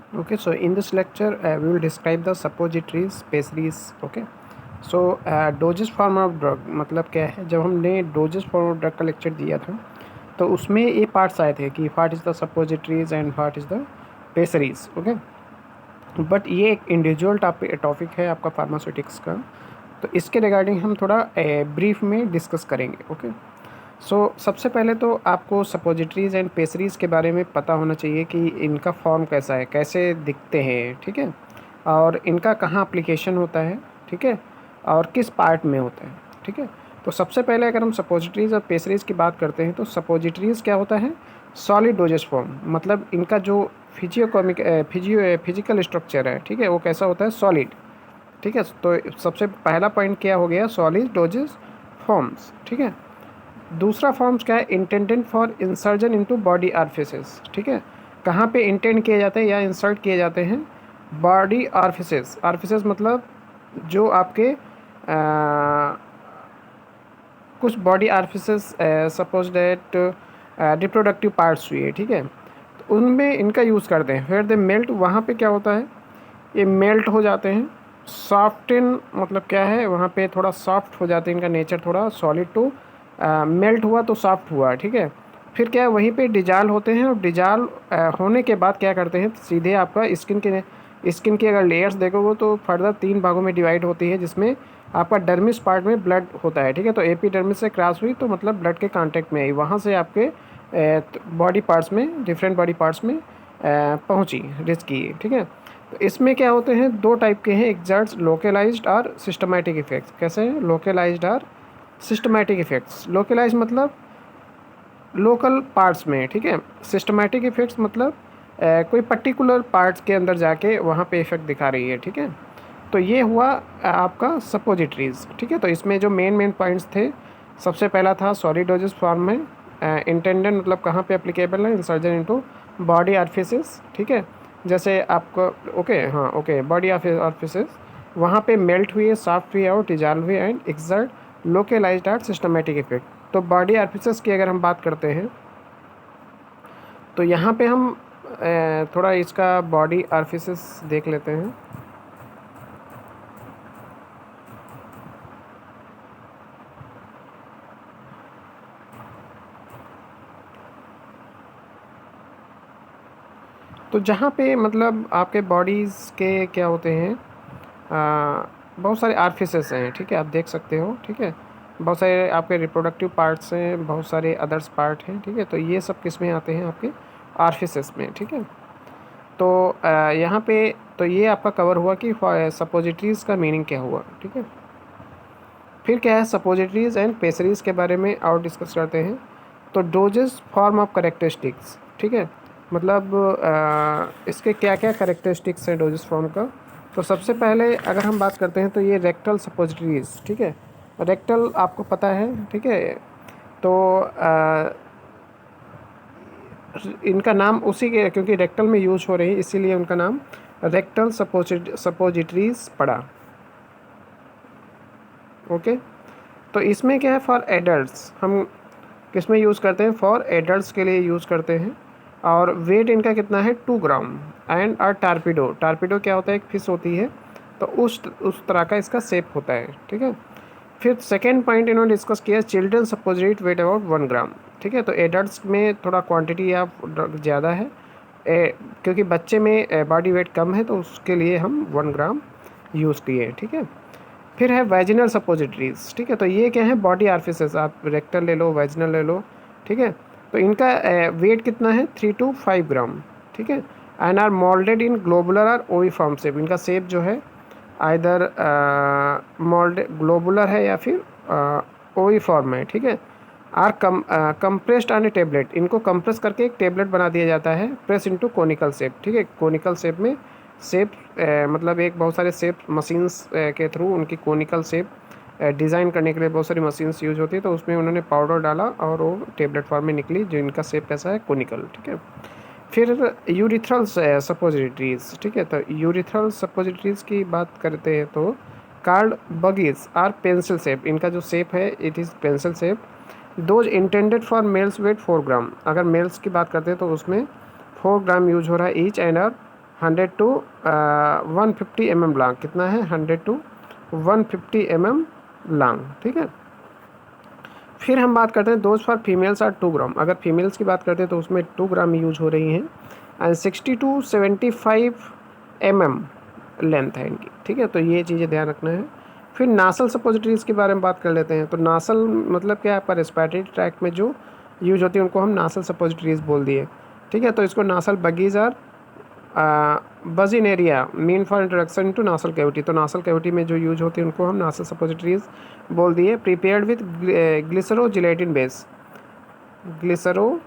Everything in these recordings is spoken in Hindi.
Okay, so in this lecture we will describe the suppositories, pessaries. Okay, so doses form of drug मतलब क्या है। जब हमने डोजेस फॉर्म ऑफ ड्रग का लेक्चर दिया था तो उसमें ये पार्ट्स आए थे कि what is the suppositories and what is the पेसरीज। Okay, but ये एक इंडिविजुअल टॉपिक है आपका फार्मास्यूटिक्स का, तो इसके रिगार्डिंग हम थोड़ा ब्रीफ में डिस्कस करेंगे। ओके, सो सबसे पहले तो आपको सपोजिटरीज़ एंड पेसरीज़ के बारे में पता होना चाहिए कि इनका फॉर्म कैसा है, कैसे दिखते हैं, ठीक है, और इनका कहाँ एप्लीकेशन होता है, ठीक है, और किस पार्ट में होता है, ठीक है। तो सबसे पहले अगर हम सपोजिटरीज़ और पेसरीज़ की बात करते हैं तो सपोजिटरीज़ क्या होता है, सॉलिड डोजेस फॉर्म, मतलब इनका जो फिजिकल स्ट्रक्चर है, ठीक है, वो कैसा होता है, सॉलिड। ठीक है, तो सबसे पहला पॉइंट क्या हो गया, सॉलिड डोजेस फॉर्म्स। ठीक है, दूसरा फॉर्म्स क्या है, intended for insertion into body orifices. ठीक है, कहाँ पे इंटेंड किए जाते हैं या इंसर्ट किए जाते हैं, बॉडी ऑरिफिसेस। ऑरिफिसेस मतलब जो आपके कुछ body orifices suppose that reproductive parts हुए, ठीक है, तो उनमें इनका यूज़ करते हैं। फिर दे मेल्ट, वहाँ पे क्या होता है, ये मेल्ट हो जाते हैं। सॉफ्टन मतलब क्या है, वहाँ पे थोड़ा सॉफ्ट हो जाते हैं, इनका नेचर थोड़ा सॉलिड टू मेल्ट हुआ तो सॉफ्ट हुआ। ठीक है, फिर क्या है, वहीं पे डिजॉल्व होते हैं, और डिजॉल्व होने के बाद क्या करते हैं, सीधे आपका स्किन की अगर लेयर्स देखोगे तो फर्दर 3 भागों में डिवाइड होती है, जिसमें आपका डर्मिस पार्ट में ब्लड होता है। ठीक है, तो एपिडर्मिस से क्रॉस हुई तो मतलब ब्लड के कांटेक्ट में आई, वहाँ से आपके बॉडी पार्ट्स में, डिफरेंट बॉडी पार्ट्स में पहुँची, रिच की। ठीक है, तो इसमें क्या होते हैं, 2 टाइप के हैं, एक्सर्ट्स लोकलाइज्ड और सिस्टमैटिक इफेक्ट्स। कैसे हैं, लोकलाइज्ड और सिस्टमैटिक इफेक्ट्स। लोकलाइज मतलब लोकल पार्ट्स में, ठीक है। सिस्टमैटिक इफेक्ट्स मतलब कोई पर्टिकुलर पार्ट्स के अंदर जाके वहाँ पे इफेक्ट दिखा रही है। ठीक है, तो ये हुआ आपका सपोजिटरीज़। ठीक है, तो इसमें जो मेन पॉइंट्स थे, सबसे पहला था सॉलिड डोजेस फॉर्म में इंटेंडेड मतलब कहाँ पे एप्लीकेबल है, इंसर्जन इनटू बॉडी ऑरिफिसेस। ठीक है, जैसे आपको ओके, हाँ ओके, बॉडी ऑरिफिसेस वहाँ पे मेल्ट हुई है, सॉफ्ट हुई है और डिजॉल्व हुई and exert localized or systematic effect. तो बॉडी ऑरिफिसेस की अगर हम बात करते हैं तो यहाँ पे हम थोड़ा इसका बॉडी ऑरिफिसेस देख लेते हैं। तो जहाँ पे मतलब आपके बॉडीज़ के क्या होते हैं, बहुत सारे ऑरिफिसेस हैं। ठीक है, आप देख सकते हो। ठीक है, बहुत सारे आपके रिप्रोडक्टिव पार्ट्स हैं, बहुत सारे अदर्स पार्ट हैं। ठीक है, तो ये सब किस में आते हैं, आपके ऑरिफिसेस में। ठीक है, तो यहाँ पे तो ये आपका कवर हुआ कि सपोजिटरीज़ का मीनिंग क्या हुआ। ठीक है, फिर क्या है, सपोजिटरीज़ एंड पेसरीज़ के बारे में और डिस्कस करते हैं। तो डोजेस फॉर्म ऑफ करेक्टरिस्टिक्स। ठीक है, मतलब इसके क्या क्या करेक्टरिस्टिक्स हैं डोजेस फॉर्म का। तो सबसे पहले अगर हम बात करते हैं तो ये रेक्टल सपोजिटरीज़। ठीक है, रेक्टल आपको पता है। ठीक है, तो इनका नाम उसी के, क्योंकि रेक्टल में यूज हो रही है इसीलिए उनका नाम रेक्टल सपोजिटरीज़ पड़ा। ओके, तो इसमें क्या है, फॉर एडल्ट्स हम किस में यूज़ करते हैं, फॉर एडल्ट्स के लिए यूज़ करते हैं। और वेट इनका कितना है, 2 ग्राम। एंड और टारपीडो, टारपीडो क्या होता है, एक फिश होती है, तो उस तरह का इसका शेप होता है। ठीक है, फिर सेकेंड पॉइंट इन्होंने डिस्कस किया, चिल्ड्रन सपोजिट वेट अबाउट 1 ग्राम। ठीक है, तो एडल्ट्स में थोड़ा क्वांटिटी या ज़्यादा है, क्योंकि बच्चे में बॉडी वेट कम है तो उसके लिए हम 1 ग्राम यूज़ किए। ठीक है, फिर है वेजिनल सपोजिटरीज़। ठीक है, तो ये क्या है, बॉडी ऑरिफिसेस, आप रेक्टल ले लो, वेजिनल ले लो। ठीक है, तो इनका वेट कितना है, 3 to 5 ग्राम। ठीक है, and or moulded in globular और ओवी फॉर्म शेप। इनका शेप जो है आइदर मोल्ड ग्लोबुलर है या फिर ओवी फॉर्म है। ठीक है, or compressed on a tablet, इनको कंप्रेस करके एक टेबलेट बना दिया जाता है, प्रेस इनटू कोनिकल शेप। ठीक है, कोनिकल शेप में शेप मतलब एक बहुत सारे शेप मशीन्स के थ्रू उनकी कोनिकल शेप डिज़ाइन करने के लिए बहुत सारी मशीन्स यूज होती है, तो उसमें उन्होंने पाउडर डाला और वो टेबलेट फॉर्म में निकली, जो इनका शेप कैसा है, कोनिकल। ठीक है, फिर यूरिथ्रल सपोजिटरीज़। ठीक है, तो यूरिथ्रल सपोजिटरीज़ की बात करते हैं तो कार्ड बगीज आर पेंसिल शेप, इनका जो शेप है it is pencil shape. Those intended for males weigh 4 gram, अगर मेल्स की बात करते हैं तो उसमें 4 ग्राम यूज हो रहा है each, and are 100 to 150 mm long, कितना है 100 to 150 mm लॉन्ग, ठीक है। फिर हम बात करते हैं दोज फॉर फीमेल्स आर 2 ग्राम, अगर फीमेल्स की बात करते हैं तो उसमें 2 ग्राम यूज हो रही हैं एंड 60 to 75 mm लेंथ है इनकी, ठीक है। तो ये चीज़ें ध्यान रखना है। फिर नासल सपोजिटरीज़ के बारे में बात कर लेते हैं। तो नासल मतलब क्या है, आपका रेस्पिरेटरी ट्रैक में जो यूज होती है उनको हम नासल सपोजिटरीज़ बोल दिए, ठीक है। तो इसको nasal bougies or buginaria meant for introduction to nasal cavity, तो नासल कैविटी में जो यूज होती है उनको हम नासल सपोजिटरीज़ बोल दिए। Prepared with glycero gelatin base, glycero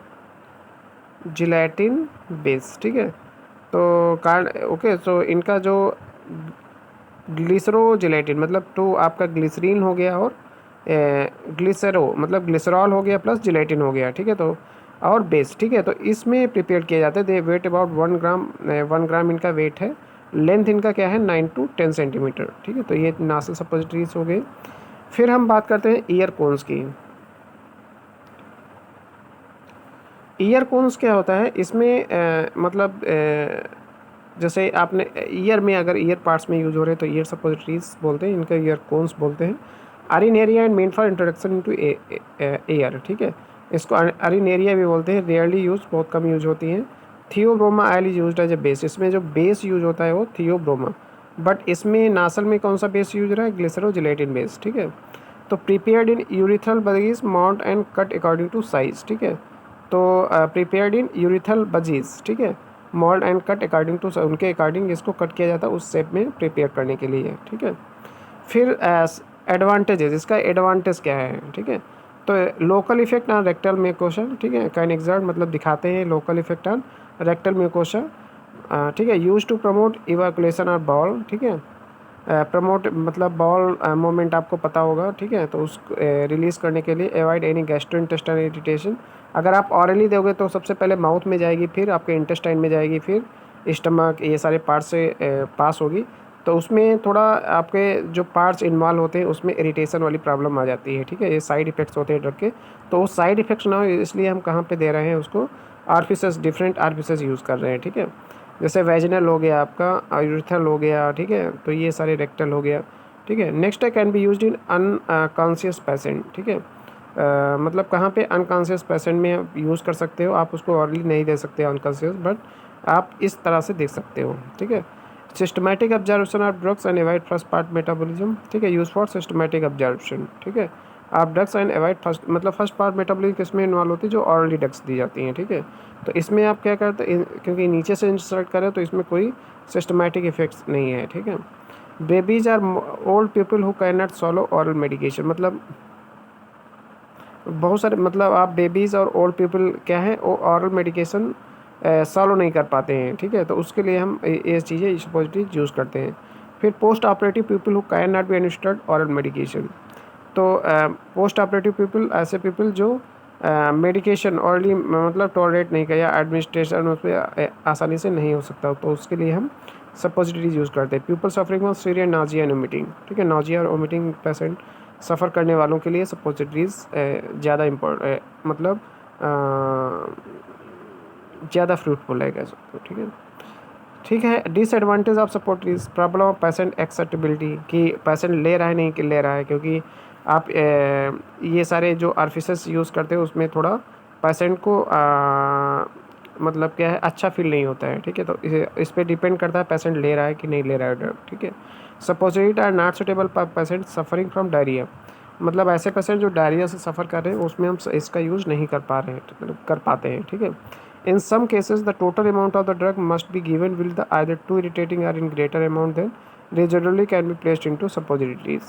gelatin base, ठीक है। तो कार्ड ओके, तो इनका जो ग्लिसरो जिलेटिन मतलब तो आपका ग्लिसरीन हो गया और ग्लिसरो मतलब ग्लिसरॉल हो गया प्लस जिलेटिन हो गया, ठीक है। तो और बेस, ठीक है। तो इसमें प्रिपेयर किया जाता है। दे वेट अबाउट 1 ग्राम इनका वेट है। लेंथ इनका क्या है 9 to 10 सेंटीमीटर, ठीक है। तो ये नासल सपोजिटरीज हो गए। फिर हम बात करते हैं ईयर कोन्स की। ईयर कोन्स क्या होता है इसमें मतलब जैसे आपने ईयर में अगर ईयर पार्ट्स में यूज हो रहे हैं तो ईयर सपोजिटरीज बोलते हैं, इनका ईयर कोन्स बोलते हैं। Aurinaria and meant for introduction into ear, ठीक है। इसको अरिनेरिया भी बोलते हैं, रेयरली यूज, बहुत कम यूज होती हैं। Theobroma oil is used as a base, इसमें जो बेस यूज होता है वो थियोब्रोमा, बट इसमें नासल में कौन सा बेस यूज रहा है, ग्लिसरोजिलेटिन बेस, ठीक है। तो prepared in urethral bougies mould and cut according to size, ठीक है। तो प्रिपेयर्ड इन यूरिथल बजीज, ठीक है, mould and cut according to, उनके अकॉर्डिंग इसको कट किया जाता है उस शेप में प्रिपेयर करने के लिए, ठीक है। फिर एडवांटेजेस, इसका एडवांटेज क्या है, ठीक है। तो local effect on rectal mucosa, ठीक है, कैन एक्सर्ट मतलब दिखाते हैं local effect on rectal mucosa, ठीक है। यूज टू प्रमोट इवैक्यूएशन और बॉल, ठीक है। प्रमोट मतलब बॉल मूवमेंट आपको पता होगा, ठीक है। तो उस रिलीज़ करने के लिए एवॉइड एनी गैस्ट्रोइंटेस्टाइनल इरिटेशन, अगर आप ऑरली दोगे तो सबसे पहले माउथ में जाएगी, फिर आपके इंटेस्टाइन में जाएगी, फिर स्टमक, ये सारे पार्ट से पास होगी। तो उसमें थोड़ा आपके जो पार्ट्स इन्वॉल्व होते हैं उसमें इरिटेशन वाली प्रॉब्लम आ जाती है, ठीक है। ये साइड इफ़ेक्ट्स होते हैं ड्रग के, तो वो साइड इफ़ेक्ट्स ना हो इसलिए हम कहाँ पे दे रहे हैं उसको, आर्फिसेस, डिफरेंट आर्फिसेस यूज़ कर रहे हैं, ठीक है। जैसे वेजिनल हो गया आपका, यूरिथल हो गया, ठीक है। तो ये सारे रेक्टल हो गया, ठीक है। नेक्स्ट है can be used in unconscious patient, ठीक है। मतलब कहाँ पे अनकॉन्शियस पेशेंट में आप यूज़ कर सकते हो, आप उसको ऑरली नहीं दे सकते अनकॉन्शियस, बट आप इस तरह से देख सकते हो, ठीक है। Systematic observation of drugs and avoid first part metabolism, ठीक है, यूज फॉर सिस्टमैटिक ऑब्जर्वेशन, ठीक है। आप ड्रग्स एंड अवॉइड फर्स्ट मतलब फर्स्ट पार्ट मेटाबॉलिज्म किसमें इन्वॉल्व होती है, जो ऑरली ड्रग्स दी जाती हैं, ठीक है। तो इसमें आप क्या करते हैं, क्योंकि नीचे से इंसर्ट करें तो इसमें कोई सिस्टमैटिक इफेक्ट्स नहीं है, ठीक है। Babies or old people who can not swallow oral medication, मतलब बहुत सारे मतलब आप बेबीज़ और ओल्ड पीपल क्या है वो ऑरल मेडिकेशन सॉलो नहीं कर पाते हैं, ठीक है। तो उसके लिए हम ये चीज़ें सपोजिटरी यूज़ करते हैं। फिर post operative people who can not be administered oral medication, तो पोस्ट ऑपरेटिव पीपल ऐसे पीपल जो मेडिकेशन ऑरली मतलब टॉलरेट नहीं कर या एडमिनिस्ट्रेशन उस पर आसानी से नहीं हो सकता, तो उसके लिए हम सपोजिटरीज यूज़ करते हैं। People suffering from severe Nazia and vomiting, ठीक है, नाजिया और वोमिटिंग पेशेंट सफ़र करने वालों के लिए सपोजिटरीज ज़्यादा मतलब ज़्यादा फ्रूटफुल है कह सकते हो, ठीक है। ठीक है, disadvantage of suppositories, problem of patient acceptability, कि पेशेंट ले रहा है नहीं कि ले रहा है, क्योंकि आप ये सारे जो आर्फिसेस यूज़ करते हो उसमें थोड़ा पेशेंट को मतलब क्या है अच्छा फील नहीं होता है, ठीक है। तो इस पर डिपेंड करता है पेशेंट ले रहा है कि नहीं ले रहा है ड्रग, ठीक है। Suppository are not suitable for patient suffering from diarrhoea, मतलब ऐसे पेशेंट जो डायरिया से सफ़र कर रहे हैं उसमें हम इसका यूज़ नहीं कर पा रहे हैं कर पाते हैं, ठीक है। In some cases the total amount of the drug must be given will the either too irritating or in greater amount than reasonably can be placed into suppositories,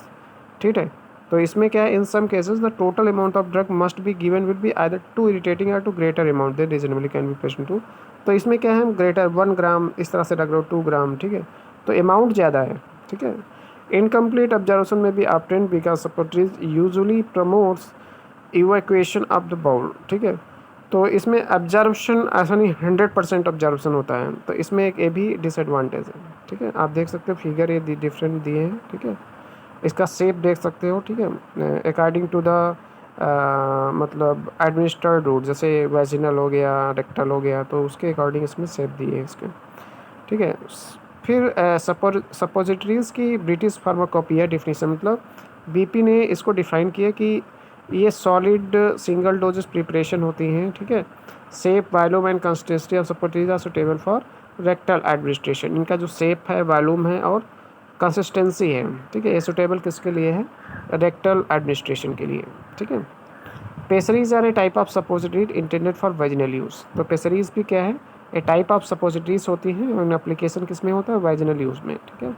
ठीक है। तो इसमें क्या है, in some cases the total amount of drug must be given will be either too irritating or too greater amount than reasonably can be placed into, तो इसमें क्या है, ग्रेटर 1 ग्राम इस तरह से रख लो 2 ग्राम, ठीक है। तो अमाउंट ज़्यादा है, ठीक है। इनकम्प्लीट ऑब्जर्वेशन में भी obtained because suppositories usually promotes evacuation of the bowel, ठीक है। तो इसमें ऑब्जर्वेशन ऐसा नहीं 100% ऑब्जर्वेशन होता है, तो इसमें एक ये भी डिसएडवांटेज है, ठीक है। आप देख सकते हो फिगर ये डिफरेंट दिए हैं, ठीक है। इसका शेप देख सकते हो, ठीक है, अकॉर्डिंग टू द मतलब एडमिनिस्ट्रेड रूट, जैसे वेजिनल हो गया, रेक्टल हो गया, तो उसके अकॉर्डिंग इसमें शेप दिए हैं इसके, ठीक है। फिर सपोजिटरीज़ की ब्रिटिश फार्माकोपी है डिफिनीशन, मतलब बीपी ने इसको डिफ़ाइन किया कि ये सॉलिड सिंगल डोजेस प्रिपरेशन होती हैं, ठीक है। Shape volume and consistency of suppositories are suitable for rectal administration. इनका जो सेप है, वॉल्यूम है और कंसिस्टेंसी है, ठीक है, ये सुटेबल किसके लिए है? रेक्टल एडमिनिस्ट्रेशन के लिए, ठीक है। Pessaries are a type of suppository intended for vaginal use. तो पेसरीज भी क्या है? ए टाइप ऑफ सपोजिटरीज होती हैं और एप्लीकेशन किस में होता है? वेजिनल यूज़ में, ठीक है।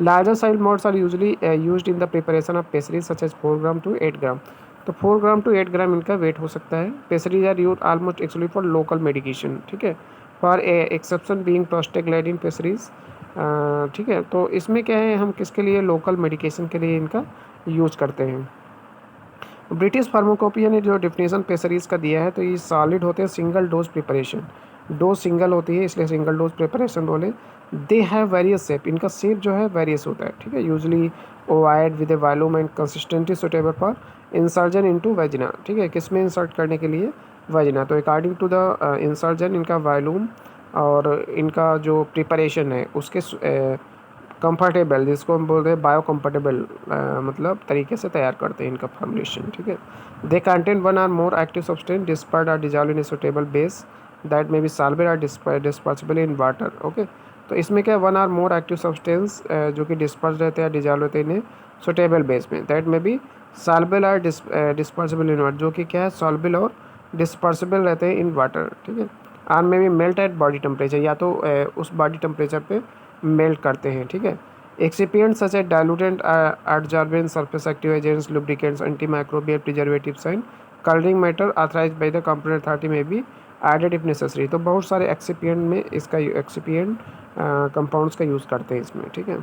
Larger size moulds are usually used in the preparation of pessaries such as 4 gram to 8 gram. तो 4 ग्राम टू 8 ग्राम इनका वेट हो सकता है। Pessaries are used almost actually for local medication, ठीक है, for a exception being prostaglandin pessaries, ठीक है। तो इसमें क्या है, हम किसके लिए? लोकल मेडिकेशन के लिए इनका यूज़ करते हैं। ब्रिटिश फार्माकोपिया ने जो डिफिनेशन पेसरीज का दिया है, तो ये सॉलिड होते हैं single dose preparation, dose single होती है इसलिए सिंगल डोज प्रिपरेशन बोले। दे हैव वेरियस शेप, इनका शेप जो है वेरियस होता है, ठीक है। Usually ओवाइड with A volume and consistency suitable for insertion into vagina, ठीक है, किस में इंसर्ट करने के लिए? वेजिना। तो अकॉर्डिंग टू द इंसर्जन इनका वॉल्यूम और इनका जो प्रिपरेशन है उसके कंफर्टेबल, जिसको हम बोलते हैं बायो कंफर्टेबल, मतलब तरीके से तैयार करते हैं इनका फॉर्मुलेशन, ठीक है। They contain one or more active substance dispersed or dissolved in suitable base that may be solvable or dispersible in water, okay. तो इसमें क्या, one or more active substance जो कि डिस्पर्स रहते हैं, डिजॉल्व होते हैं इन्हें सुटेबल बेस में, that may be solvable or dispersible in water, जो कि क्या है, सॉल्वेबल और डिस्पर्सिबल रहते हैं इन वाटर, ठीक है। Or may be melt at body temperature, या तो उस बॉडी टेम्परेचर पे मेल्ट करते हैं, ठीक है। Excipient such as diluent adsorbent surface active agents lubricants antimicrobial preservatives and colouring matter authorise by the company authority में भी एडेड इफ नेसेसरी। तो बहुत सारे एक्सिपिएंट में इसका एक्सिपिएंट कंपाउंड्स का यूज़ करते हैं इसमें, ठीक है।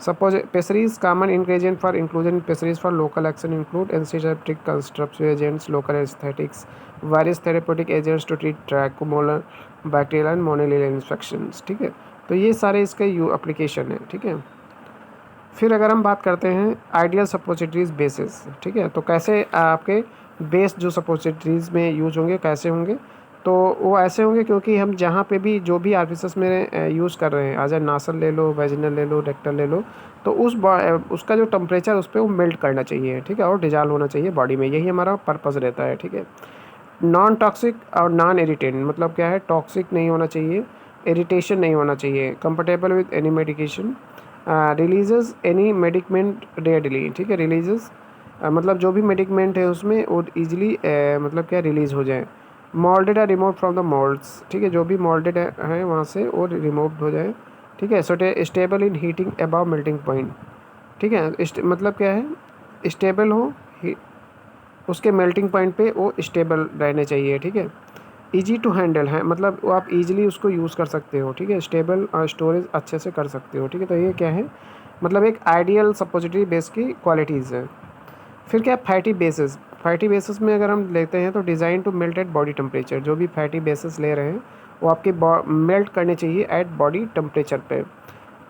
Suppose pessaries common ingredient for inclusion in pessaries for local action include antiseptic constructive agents, local anaesthetics, various therapeutic agents to treat trichomonal bacterial and monilial infections, ठीक है। तो ये सारे इसके एप्लीकेशन है, ठीक है। फिर अगर हम बात करते हैं आइडियल सपोजिटरीज बेसिस, ठीक है, तो कैसे आपके बेस जो सपोजिटरीज में यूज होंगे कैसे होंगे? तो वो ऐसे होंगे क्योंकि हम जहाँ पे भी जो भी आर्फिसेस में यूज़ कर रहे हैं, आज नासल ले लो, वेजिनल ले लो, रेक्टल ले लो, तो उसका जो टेम्परेचर उस पर वो मेल्ट करना चाहिए, ठीक है, और डिजॉल्व होना चाहिए बॉडी में, यही हमारा पर्पज़ रहता है, ठीक है। नॉन टॉक्सिक और नॉन इरिटेंट, मतलब क्या है, टॉक्सिक नहीं होना चाहिए, इरिटेशन नहीं होना चाहिए, comfortable with any medication, releases any medicament readily, ठीक है। रिलीजेस मतलब जो भी मेडिकमेंट है उसमें वो ईजिली मतलब क्या रिलीज़ हो जाए। मोल्डेड है रिमूव फ्रॉम द मोल्ड्स, ठीक है, जो भी मोल्डेड है वहाँ से वो रिमूव हो जाए, ठीक है। Stable in heating above melting point, ठीक है, मतलब क्या है, स्टेबल हो, उसके मेल्टिंग पॉइंट पे वो स्टेबल रहने चाहिए, ठीक है। ईजी टू हैंडल है, मतलब वो आप इजीली उसको यूज़ कर सकते हो, ठीक है। स्टेबल और स्टोरेज अच्छे से कर सकते हो, ठीक है। तो ये क्या है, मतलब एक आइडियल सपोजिटरी बेस की क्वालिटीज़ है। फिर क्या, फैटी बेसिस। फैटी बेसिस में अगर हम लेते हैं तो design to melt at body temperature, जो भी फैटी बेसिस ले रहे हैं वो आपके मेल्ट करने चाहिए एट बॉडी टेम्परेचर पे।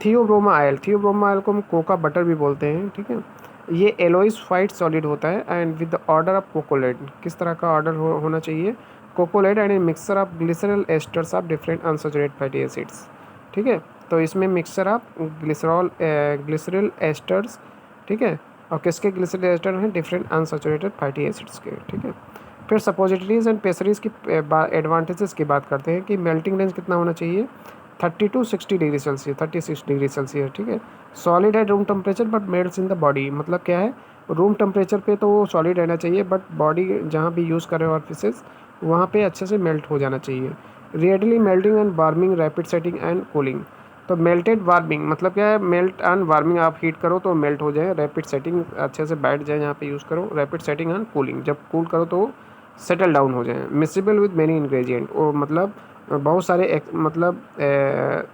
थियोब्रोमा ऑयल, थियोब्रोमा ऑयल को हम कोका बटर भी बोलते हैं, ठीक है। ये एलोइस फाइट सॉलिड होता है and with the odour of chocolate, किस तरह का ऑर्डर होना चाहिए, chocolate and a mixture of glycerol esters of different unsaturated fatty acids, ठीक है। तो इसमें मिक्सचर ऑफ ग्लिसरॉल एस्टर्स, ठीक है, और किसके ग्लिसरॉल एस्टर हैं, डिफरेंट अनसैचुरेटेड फैटी एसिड्स के, ठीक है। फिर सपोजिटरीज एंड पेसरीज की एडवांटेजेस की बात करते हैं कि मेल्टिंग रेंज कितना होना चाहिए, 30 to 60 degree Celsius, 36 degree Celsius, ठीक है। Solid at room temperature but melts in the body, मतलब क्या है, रूम टेम्परेचर पे तो वो सॉलिड रहना चाहिए बट बॉडी जहाँ भी यूज़ कर रहे हो ऑफिसेस वहाँ पे अच्छे से मेल्ट हो जाना चाहिए। Readily melting and warming, rapid setting and cooling. तो मेल्टेड वार्मिंग मतलब क्या है, मेल्ट एंड वार्मिंग, आप हीट करो तो मेल्ट हो जाए, रैपिड सेटिंग अच्छे से बैठ जाए जहाँ पे यूज़ करो, रैपिड सेटिंग एंड कूलिंग, जब कूल करो तो सेटल डाउन हो जाए। मिक्सिबल विद मैनी इंग्रेडिएंट, वो मतलब बहुत सारे मतलब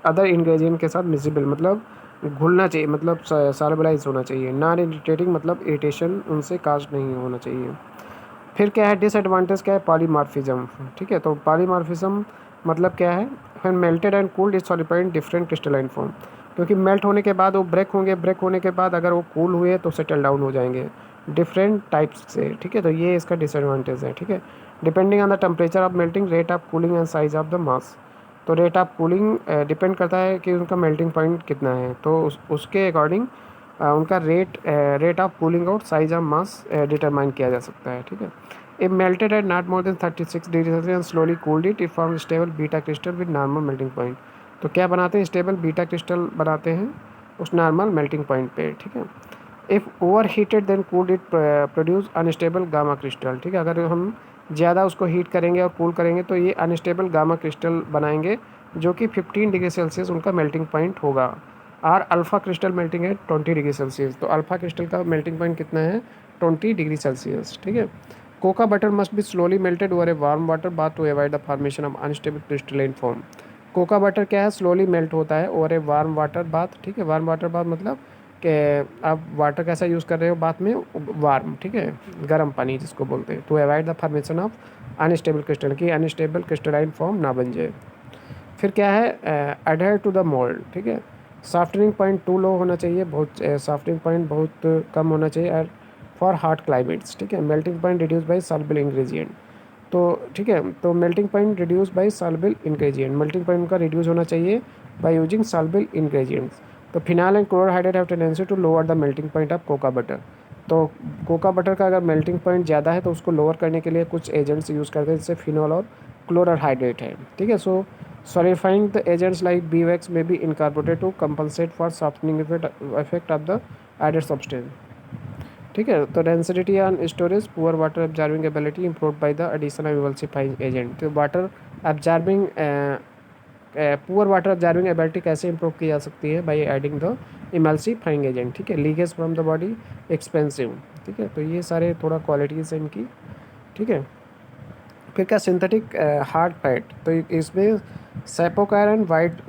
अदर इंग्रेडिएंट के साथ मिक्सिबल मतलब घुलना चाहिए, मतलब सॉल्युबलाइज होना चाहिए। नॉन इरिटेटिंग मतलब इरिटेशन उनसे कास्ट नहीं होना चाहिए। फिर क्या है, डिसएडवांटेज क्या है, पॉलीमॉर्फिज्म, ठीक है। तो पॉलीमॉर्फिज्म मतलब क्या है, फिर melted and cooled is solidified in different crystalline form, क्योंकि मेल्ट होने के बाद वो ब्रेक होंगे, ब्रेक होने के बाद अगर वो कूल हुए तो सेटल डाउन हो जाएंगे डिफरेंट टाइप्स से, ठीक है। तो ये इसका डिसएडवांटेज है, ठीक है। Depending on the temperature of melting, rate of cooling and size of the mass, तो रेट ऑफ कूलिंग डिपेंड करता है कि उनका मेल्टिंग पॉइंट कितना है, तो उसके अकॉर्डिंग उनका रेट ऑफ कूलिंग और साइज ऑफ मास डिटरमाइन किया जा सकता है, ठीक है। If melted at not more than 36 degree Celsius and slowly cooled it form stable beta crystal with normal melting point. तो क्या बनाते हैं, स्टेबल बीटा क्रिस्टल बनाते हैं उस नॉर्मल मेल्टिंग पॉइंट पे, ठीक है। If over heated then cooled it produce unstable gamma crystal, ठीक है। अगर हम ज़्यादा उसको हीट करेंगे और कूल करेंगे तो ये अनस्टेबल गामा क्रिस्टल बनाएंगे, जो कि 15 डिग्री सेल्सियस उनका मेल्टिंग पॉइंट होगा। और अल्फ़ा क्रिस्टल मेल्टिंग है 20 डिग्री सेल्सियस, तो अल्फ़ा क्रिस्टल का मेल्टिंग पॉइंट कितना है, 20 डिग्री सेल्सियस, ठीक है। Cocoa butter must be slowly melted over a warm water bath to avoid the formation of unstable crystalline form. Cocoa butter क्या है, स्लोली मेल्ट होता है over a warm water bath, ठीक है। वार्म वाटर बाथ मतलब कि आप वाटर कैसा यूज़ कर रहे हो बाथ में, वार्म, ठीक है, गर्म पानी जिसको बोलते हैं, to avoid the formation of unstable crystal, की अनस्टेबल क्रिस्टलाइन फॉर्म ना बन जाए। फिर क्या है, अडहेयर टू द मोल्ड, ठीक है। सॉफ्टनिंग पॉइंट टू लो होना चाहिए, बहुत सॉफ्टनिंग पॉइंट बहुत कम होना चाहिए और फॉर हॉट क्लाइमेट्स, ठीक है। Melting point reduce by soluble ingredient, तो ठीक है, तो melting point reduce by soluble ingredient, melting point का रिड्यूस होना चाहिए बाय यूजिंग सॉल्युबल इंग्रेडिएंट्स। तो phenol and chloral hydrate have tendency to lower the melting point of cocoa butter. तो कोका बटर का अगर मेल्टिंग पॉइंट ज़्यादा है तो उसको लोअर करने के लिए कुछ एजेंट्स यूज़ करते हैं, जैसे फिनॉल और क्लोराहाइड्रेट है, ठीक है। So solidifying the agents like bee wax may be incorporated to compensate for softening effect of the added substance, ठीक है। तो density on storage, poor water absorbing ability improve by the addition of emulsifying agent. तो water absorbing poor water absorbing ability कैसे इंप्रूव की जा सकती है, by adding the emulsifying agent, ठीक है। Leakage from the body expensive, ठीक है। तो ये सारे थोड़ा क्वालिटीज़ हैं इनकी, ठीक है। फिर क्या, सिंथेटिक हार्ड फैट, तो इसमें सेपोकार एंड वाइट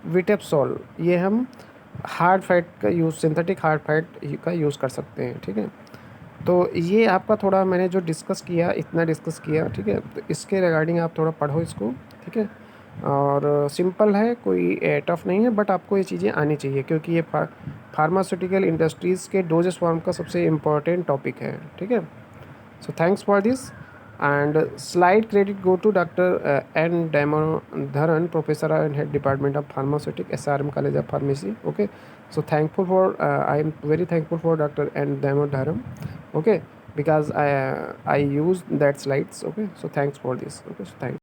विटेप्सोल, ये हम हार्ड फैट का यूज़, सिंथेटिक हार्ड फैट का यूज़ कर सकते हैं, ठीक है। तो ये आपका थोड़ा मैंने जो डिस्कस किया, इतना डिस्कस किया, ठीक है। तो इसके रिगार्डिंग आप थोड़ा पढ़ो इसको, ठीक है। और सिंपल है, कोई टफ नहीं है, बट आपको ये चीज़ें आनी चाहिए क्योंकि ये फार्मास्यूटिकल इंडस्ट्रीज़ के डोजेस फॉर्म का सबसे इम्पोर्टेंट टॉपिक है, ठीक है। So thanks for this, and slide credit go to Dr. N. Damodharan, Professor and Head Department of Pharmaceutics, SRM College of Pharmacy. Okay, so thankful for I am very thankful for Dr. N. Damodharan. Okay, because I used that slides. Okay, so thanks for this. Okay, so thanks.